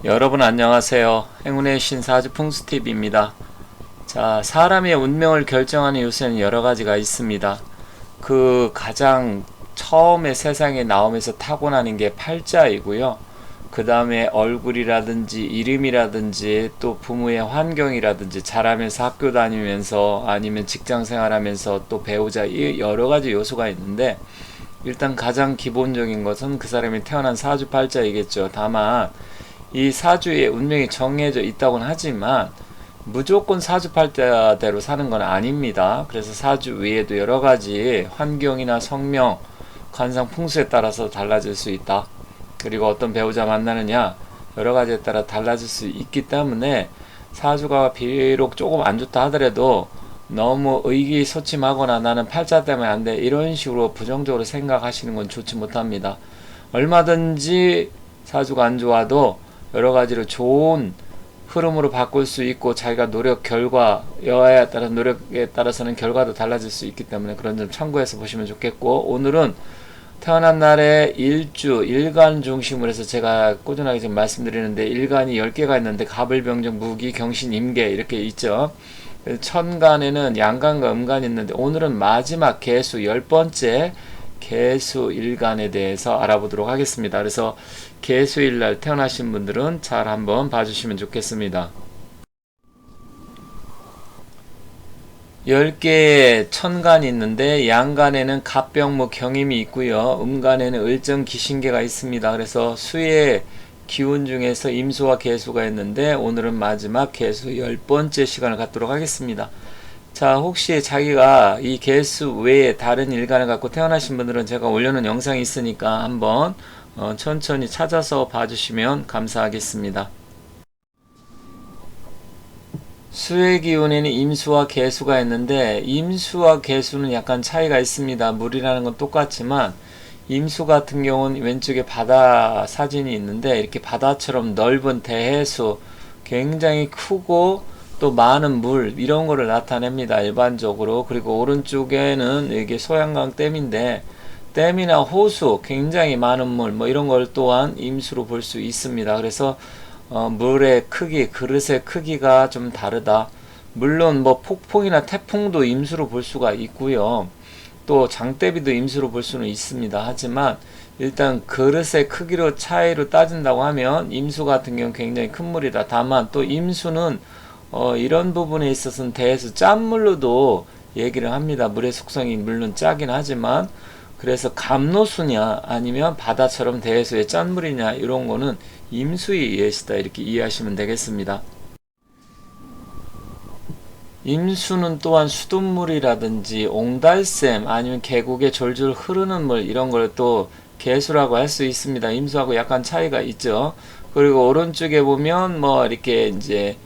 여러분 안녕하세요. 행운의 신사주 풍수TV입니다. 자, 사람의 운명을 결정하는 요소는 여러 가지가 있습니다. 그 가장 처음에 세상에 나오면서 타고나는 게 팔자이고요. 그 다음에 얼굴이라든지 이름이라든지 또 부모의 환경이라든지 자라면서 학교 다니면서 아니면 직장 생활하면서 또 배우자 이 여러 가지 요소가 있는데 일단 가장 기본적인 것은 그 사람이 태어난 사주 팔자이겠죠. 다만 이 사주의 운명이 정해져 있다고는 하지만 무조건 사주팔자대로 사는 건 아닙니다. 그래서 사주 외에도 여러 가지 환경이나 성명, 관상 풍수에 따라서 달라질 수 있다. 그리고 어떤 배우자 만나느냐 여러 가지에 따라 달라질 수 있기 때문에 사주가 비록 조금 안 좋다 하더라도 너무 의기소침하거나 나는 팔자 때문에 안 돼 이런 식으로 부정적으로 생각하시는 건 좋지 못합니다. 얼마든지 사주가 안 좋아도 여러 가지로 좋은 흐름으로 바꿀 수 있고 자기가 노력 결과 여하에 따라 노력에 따라서는 결과도 달라질 수 있기 때문에 그런 점 참고해서 보시면 좋겠고, 오늘은 태어난 날에 일주 일간 중심으로 해서 제가 꾸준하게 지금 말씀드리는데 일간이 10개가 있는데 갑을병정 무기 경신 임계 이렇게 있죠. 천간에는 양간과 음간이 있는데 오늘은 마지막 개수 10번째 개수 일간에 대해서 알아보도록 하겠습니다. 그래서 개수일날 태어나신 분들은 잘 한번 봐주시면 좋겠습니다. 10개의 천간이 있는데 양간에는 갑병목 경임이 있고요. 음간에는 을정 기신계가 있습니다. 그래서 수의 기운 중에서 임수와 개수가 있는데 오늘은 마지막 개수 10번째 시간을 갖도록 하겠습니다. 자, 혹시 자기가 이 개수 외에 다른 일간을 갖고 태어나신 분들은 제가 올려놓은 영상이 있으니까 한번 천천히 찾아서 봐주시면 감사하겠습니다. 수의 기운에는 임수와 개수가 있는데 임수와 개수는 약간 차이가 있습니다. 물이라는 건 똑같지만 임수 같은 경우는 왼쪽에 바다 사진이 있는데 이렇게 바다처럼 넓은 대해수, 굉장히 크고 또 많은 물 이런 거를 나타냅니다. 일반적으로. 그리고 오른쪽에는 이게 소양강 댐인데 댐이나 호수, 굉장히 많은 물 뭐 이런 걸 또한 임수로 볼 수 있습니다. 그래서 물의 크기, 그릇의 크기가 좀 다르다. 물론 뭐 폭풍이나 태풍도 임수로 볼 수가 있고요. 또 장대비도 임수로 볼 수는 있습니다. 하지만 일단 그릇의 크기로 차이로 따진다고 하면 임수 같은 경우는 굉장히 큰 물이다. 다만 또 임수는 이런 부분에 있어서는 대해수 짠물로도 얘기를 합니다. 물의 속성이 물론 짜긴 하지만 그래서 감로수냐 아니면 바다처럼 대해수의 짠물이냐 이런 거는 임수의 예시다 이렇게 이해하시면 되겠습니다. 임수는 또한 수돗물이라든지 옹달샘 아니면 계곡에 졸졸 흐르는 물 이런 걸 또 개수라고 할 수 있습니다. 임수하고 약간 차이가 있죠. 그리고 오른쪽에 보면 뭐 이렇게 이제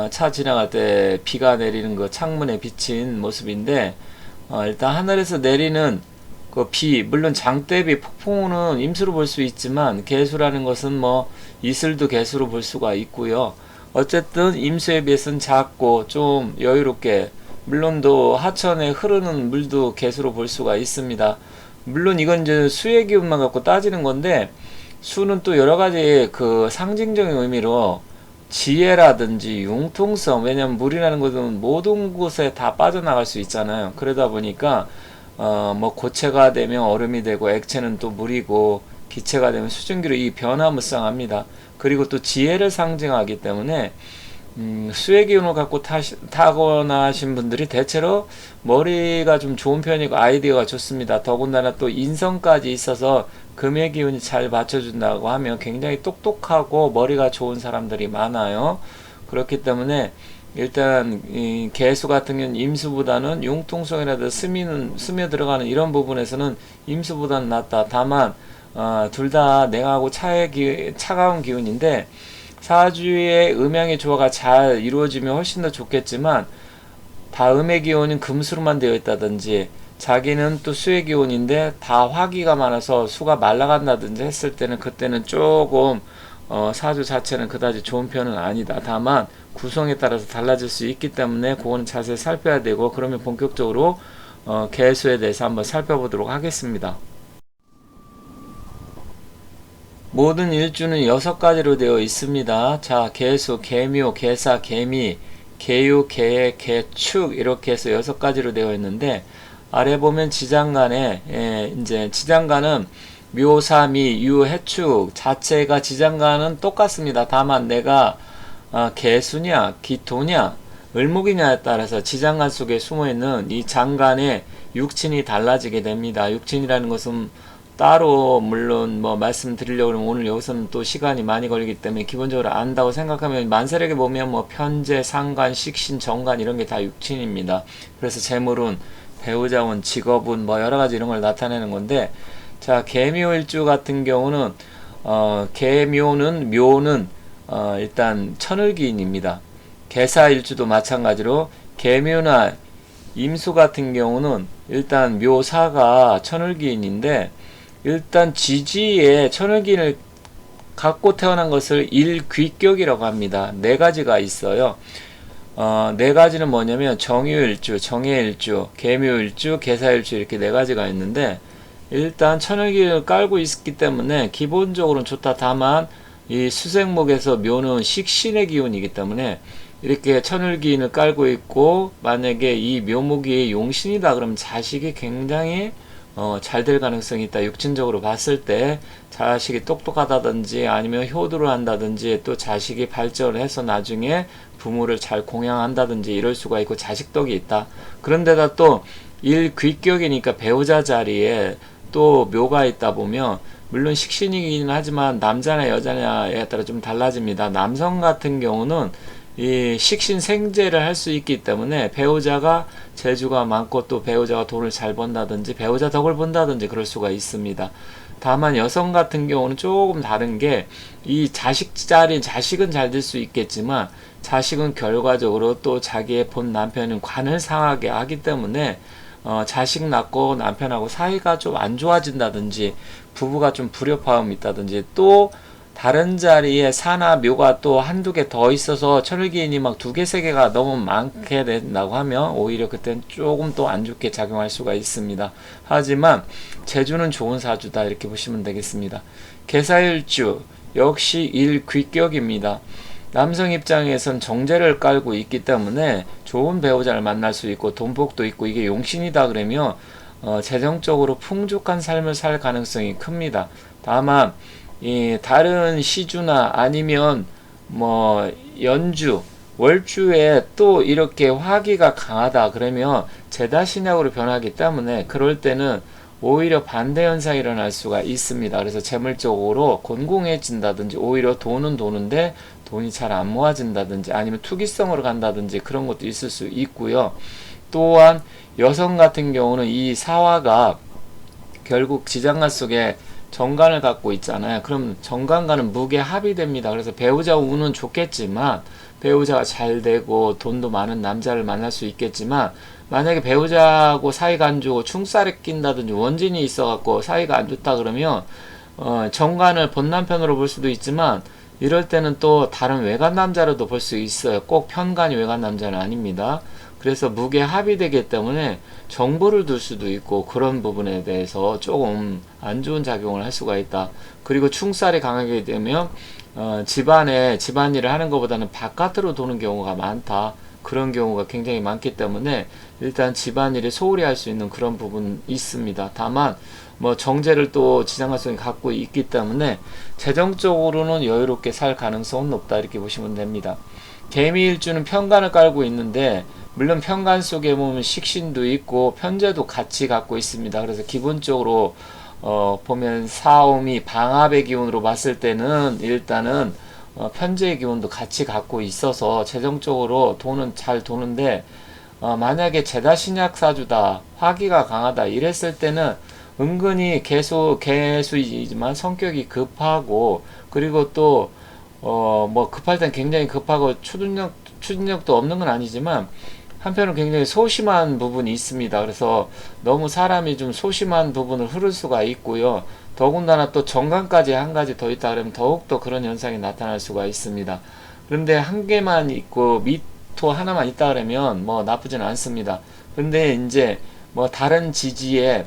차 지나갈 때 비가 내리는 거 창문에 비친 모습인데 일단 하늘에서 내리는 그 비, 물론 장대비, 폭풍우는 임수로 볼 수 있지만 개수라는 것은 뭐 이슬도 개수로 볼 수가 있고요. 어쨌든 임수에 비해서는 작고 좀 여유롭게, 물론 또 하천에 흐르는 물도 개수로 볼 수가 있습니다. 물론 이건 이제 수의 기운만 갖고 따지는 건데 수는 또 여러 가지 그 상징적인 의미로 지혜라든지 융통성, 왜냐면 물이라는 것은 모든 곳에 다 빠져나갈 수 있잖아요. 그러다 보니까 뭐 고체가 되면 얼음이 되고 액체는 또 물이고 기체가 되면 수증기로 이 변화무쌍합니다. 그리고 또 지혜를 상징하기 때문에 수의 기운을 갖고 타고나신 분들이 대체로 머리가 좀 좋은 편이고 아이디어가 좋습니다. 더군다나 또 인성까지 있어서 금의 기운이 잘 받쳐준다고 하면 굉장히 똑똑하고 머리가 좋은 사람들이 많아요. 그렇기 때문에 일단 이 개수 같은 경우는 임수보다는 융통성이라도 스며 들어가는 이런 부분에서는 임수보다는 낫다. 다만 둘 다 냉하고 차가운 기운인데 사주의 음양의 조화가 잘 이루어지면 훨씬 더 좋겠지만 다음의 기운은 금수로만 되어 있다든지 자기는 또 수의 기운인데 다 화기가 많아서 수가 말라간다든지 했을 때는 그때는 조금 사주 자체는 그다지 좋은 편은 아니다. 다만 구성에 따라서 달라질 수 있기 때문에 그거는 자세히 살펴야 되고, 그러면 본격적으로 개수에 대해서 한번 살펴보도록 하겠습니다. 모든 일주는 6가지로 되어 있습니다. 자, 개수, 개묘, 개사, 개미, 개유, 개해, 개축 이렇게 해서 6가지로 되어 있는데 아래 보면 지장간에 이제 지장간은 묘사미, 유해축 자체가 지장간은 똑같습니다. 다만 내가 개수냐, 기토냐, 을목이냐에 따라서 지장간 속에 숨어있는 이 장간의 육친이 달라지게 됩니다. 육친이라는 것은 따로 물론 뭐 말씀드리려고 하면 오늘 여기서는 또 시간이 많이 걸리기 때문에 기본적으로 안다고 생각하면 만세력에 보면 뭐 편재, 상관, 식신, 정관 이런 게 다 육친입니다. 그래서 재물운, 배우자운, 직업운 뭐 여러 가지 이런 걸 나타내는 건데 자 개묘일주 같은 경우는 개묘는 묘는 일단 천을기인입니다. 개사일주도 마찬가지로 개묘나 임수 같은 경우는 일단 묘사가 천을기인인데 일단 지지에 천을기인을 갖고 태어난 것을 일귀격이라고 합니다. 네 가지가 있어요. 네 가지는 뭐냐면 정유일주, 정해일주, 개묘일주, 개사일주 이렇게 네 가지가 있는데 일단 천을기를 깔고 있기 때문에 기본적으로는 좋다. 다만 이 수생목에서 묘는 식신의 기운이기 때문에 이렇게 천을기인을 깔고 있고 만약에 이 묘목이 용신이다 그러면 자식이 굉장히 잘 될 가능성이 있다. 육친적으로 봤을 때 자식이 똑똑하다든지 아니면 효도를 한다든지 또 자식이 발전을 해서 나중에 부모를 잘 공양한다든지 이럴 수가 있고 자식덕이 있다. 그런데다 또 일귀격이니까 배우자 자리에 또 묘가 있다 보면 물론 식신이긴 하지만 남자냐 여자냐에 따라 좀 달라집니다. 남성 같은 경우는 이 식신 생재를 할 수 있기 때문에 배우자가 재주가 많고 또 배우자가 돈을 잘 번다든지 배우자 덕을 본다든지 그럴 수가 있습니다. 다만 여성 같은 경우는 조금 다른 게 이 자식 자리 자식은 잘 될 수 있겠지만 자식은 결과적으로 또 자기의 본 남편은 관을 상하게 하기 때문에 자식 낳고 남편하고 사이가 좀 안 좋아진다든지 부부가 좀 불협화음이 있다든지 또 다른 자리에 사나 묘가 또 한두 개 더 있어서 천을기인이 막 두 개, 세 개가 너무 많게 된다고 하면 오히려 그땐 조금 또 안 좋게 작용할 수가 있습니다. 하지만 재주는 좋은 사주다 이렇게 보시면 되겠습니다. 개사일주 역시 일귀격입니다. 남성 입장에선 정제를 깔고 있기 때문에 좋은 배우자를 만날 수 있고 돈복도 있고 이게 용신이다 그러면 재정적으로 풍족한 삶을 살 가능성이 큽니다. 다만 이 다른 시주나 아니면 뭐 연주, 월주에 또 이렇게 화기가 강하다 그러면 제다신약으로 변하기 때문에 그럴 때는 오히려 반대 현상이 일어날 수가 있습니다. 그래서 재물적으로 곤궁해진다든지 오히려 돈은 도는데 돈이 잘 안 모아진다든지 아니면 투기성으로 간다든지 그런 것도 있을 수 있고요. 또한 여성 같은 경우는 이 사화가 결국 지장간 속에 정관을 갖고 있잖아요. 그럼 정관과는 무게합이 됩니다. 그래서 배우자 운은 좋겠지만 배우자가 잘 되고 돈도 많은 남자를 만날 수 있겠지만 만약에 배우자하고 사이가 안 좋고 충살에 낀다든지 원진이 있어갖고 사이가 안 좋다 그러면 정관을 본 남편으로 볼 수도 있지만 이럴 때는 또 다른 외간 남자로도 볼 수 있어요. 꼭 편간이 외간 남자는 아닙니다. 그래서 무게 합의되기 때문에 정보를 둘 수도 있고 그런 부분에 대해서 조금 안 좋은 작용을 할 수가 있다. 그리고 충살이 강하게 되면 집안일을 하는 것보다는 바깥으로 도는 경우가 많다. 그런 경우가 굉장히 많기 때문에 일단 집안일이 소홀히 할 수 있는 그런 부분 있습니다. 다만 뭐 정제를 또 지장간성이 갖고 있기 때문에 재정적으로는 여유롭게 살 가능성은 높다 이렇게 보시면 됩니다. 개미일주는 편간을 깔고 있는데 물론 편간 속에 보면 식신도 있고 편재도 같이 갖고 있습니다. 그래서 기본적으로 보면 사오미 방합의 기운으로 봤을 때는 일단은 편재의 기운도 같이 갖고 있어서 재정적으로 돈은 잘 도는데 만약에 재다신약 사주다 화기가 강하다 이랬을 때는 은근히 개수이지만 성격이 급하고 그리고 또 뭐 급할 땐 굉장히 급하고 추진력도 없는 건 아니지만 한편으로 굉장히 소심한 부분이 있습니다. 그래서 너무 사람이 좀 소심한 부분을 흐를 수가 있고요. 더군다나 또 정관까지 한 가지 더 있다 그러면 더욱더 그런 현상이 나타날 수가 있습니다. 그런데 한 개만 있고 미토 하나만 있다 그러면 뭐 나쁘진 않습니다. 근데 이제 뭐 다른 지지에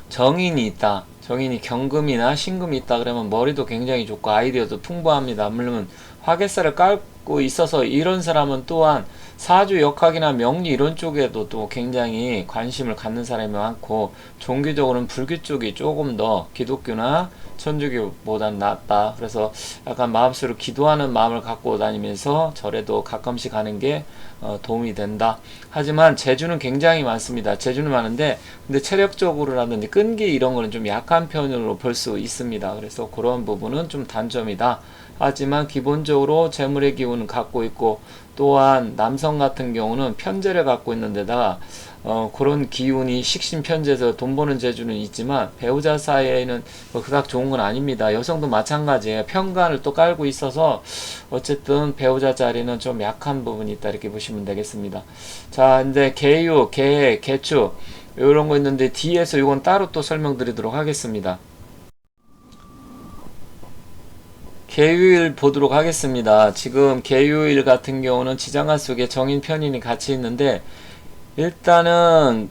정인이 있다. 정인이 경금이나 신금이 있다 그러면 머리도 굉장히 좋고 아이디어도 풍부합니다. 물론 화개살을 깔고 있어서 이런 사람은 또한 사주 역학이나 명리 이런 쪽에도 또 굉장히 관심을 갖는 사람이 많고, 종교적으로는 불교 쪽이 조금 더 기독교나 천주교보단 낫다. 그래서 약간 마음속으로 기도하는 마음을 갖고 다니면서 절에도 가끔씩 가는 게 도움이 된다. 하지만 재주는 굉장히 많습니다. 재주는 많은데 근데 체력적으로라든지 끈기 이런 거는 좀 약한 편으로 볼 수 있습니다. 그래서 그런 부분은 좀 단점이다. 하지만 기본적으로 재물의 기운을 갖고 있고, 또한 남성 같은 경우는 편재를 갖고 있는 데다가 그런 기운이 식신편재에서 돈 버는 재주는 있지만 배우자 사이에는 뭐 그닥 좋은 건 아닙니다. 여성도 마찬가지예요. 편관을 또 깔고 있어서 어쨌든 배우자 자리는 좀 약한 부분이 있다 이렇게 보시면 되겠습니다. 자, 이제 개유, 개, 개축 이런 거 있는데 뒤에서 이건 따로 또 설명드리도록 하겠습니다. 개유일 보도록 하겠습니다. 지금 개유일 같은 경우는 지장간 속에 정인 편인이 같이 있는데, 일단은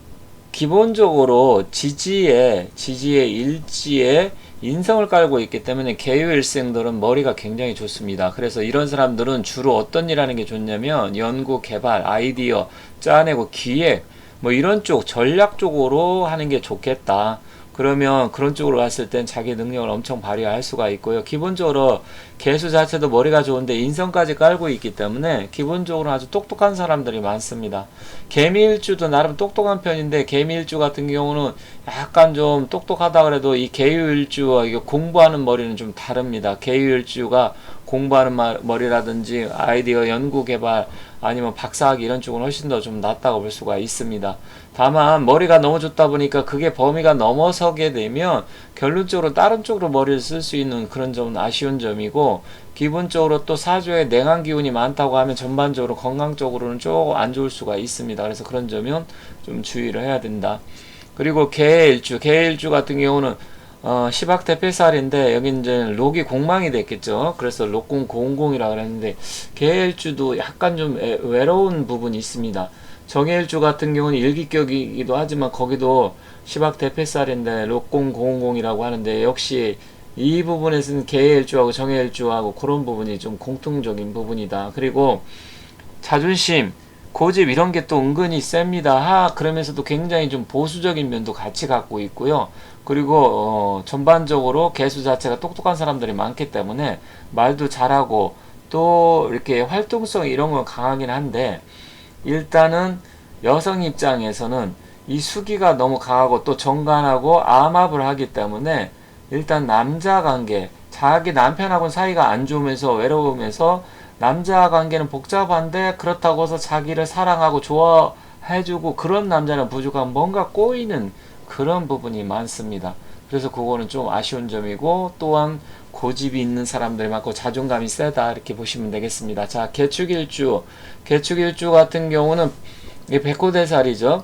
기본적으로 지지에 일지에 인성을 깔고 있기 때문에 개유일생들은 머리가 굉장히 좋습니다. 그래서 이런 사람들은 주로 어떤 일 하는 게 좋냐면 연구, 개발, 아이디어 짜내고 기획 뭐 이런 쪽 전략 쪽으로 하는 게 좋겠다. 그러면 그런 쪽으로 갔을 땐 자기 능력을 엄청 발휘할 수가 있고요. 기본적으로 개수 자체도 머리가 좋은데 인성까지 깔고 있기 때문에 기본적으로 아주 똑똑한 사람들이 많습니다. 개미일주도 나름 똑똑한 편인데, 개미일주 같은 경우는 약간 좀 똑똑하다 그래도 이 개유일주와 이게 공부하는 머리는 좀 다릅니다. 개유일주가 공부하는 머리라든지 아이디어 연구 개발 아니면 박사학위 이런 쪽은 훨씬 더 좀 낫다고 볼 수가 있습니다. 다만 머리가 너무 좋다 보니까 그게 범위가 넘어서게 되면 결론적으로 다른 쪽으로 머리를 쓸 수 있는 그런 점은 아쉬운 점이고, 기본적으로 또 사주에 냉한 기운이 많다고 하면 전반적으로 건강적으로는 조금 안 좋을 수가 있습니다. 그래서 그런 점은 좀 주의를 해야 된다. 그리고 개일주 같은 경우는 시박 대패살인데 여기 이제 록이 공망이 됐겠죠. 그래서 록공 공공이라 그랬는데 개일주도 약간 좀 외로운 부분이 있습니다. 정일주 같은 경우는 일기격이기도 하지만 거기도 시박 대패살인데 록공 공공이라고 하는데, 역시 이 부분에서는 개일주하고 정일주하고 그런 부분이 좀 공통적인 부분이다. 그리고 자존심, 고집 이런 게 또 은근히 셉니다. 그러면서도 굉장히 좀 보수적인 면도 같이 갖고 있고요. 그리고 전반적으로 개수 자체가 똑똑한 사람들이 많기 때문에 말도 잘하고 또 이렇게 활동성 이런 건 강하긴 한데, 일단은 여성 입장에서는 이 수기가 너무 강하고 또 정관하고 암합을 하기 때문에 일단 남자 관계, 자기 남편하고는 사이가 안 좋으면서 외로우면서 남자 관계는 복잡한데 그렇다고 해서 자기를 사랑하고 좋아해주고 그런 남자는 부족한, 뭔가 꼬이는 그런 부분이 많습니다. 그래서 그거는 좀 아쉬운 점이고, 또한 고집이 있는 사람들이 많고 자존감이 세다 이렇게 보시면 되겠습니다. 자, 개축일주 같은 경우는 이게 백호대살이죠.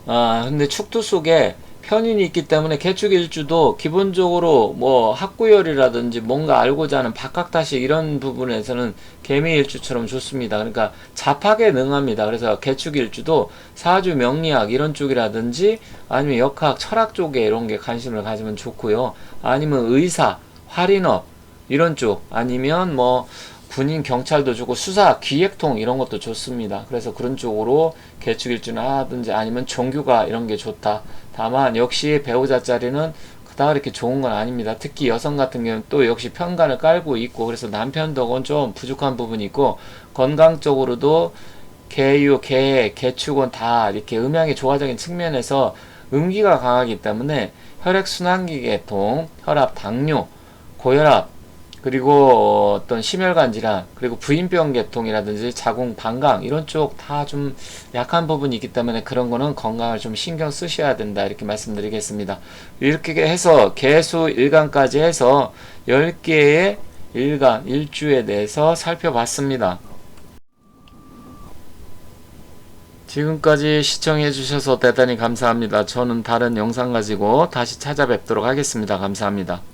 근데 축두 속에 편인이 있기 때문에 개축일주도 기본적으로 뭐 학구열이라든지 뭔가 알고자 하는 박학다식 이런 부분에서는 개미일주처럼 좋습니다. 그러니까 잡학에 능합니다. 그래서 개축일주도 사주 명리학 이런 쪽이라든지 아니면 역학 철학 쪽에 이런 게 관심을 가지면 좋고요. 아니면 의사, 활인업 이런 쪽, 아니면 뭐 군인 경찰도 좋고 수사 기획통 이런 것도 좋습니다. 그래서 그런 쪽으로 개축일주나 하든지 아니면 종교가 이런 게 좋다. 다만 역시 배우자 자리는 그닥 그렇게 좋은 건 아닙니다. 특히 여성 같은 경우는 또 역시 편관을 깔고 있고, 그래서 남편 덕은 좀 부족한 부분이 있고, 건강적으로도 개유, 개축은 다 이렇게 음양의 조화적인 측면에서 음기가 강하기 때문에 혈액순환기 계통, 혈압, 당뇨, 고혈압, 그리고 어떤 심혈관 질환, 그리고 부인병 계통이라든지 자궁, 방광 이런 쪽 다 좀 약한 부분이 있기 때문에 그런 거는 건강을 좀 신경 쓰셔야 된다 이렇게 말씀드리겠습니다. 이렇게 해서 개수 일간까지 해서 10개의 일간, 일주에 대해서 살펴봤습니다. 지금까지 시청해 주셔서 대단히 감사합니다. 저는 다른 영상 가지고 다시 찾아뵙도록 하겠습니다. 감사합니다.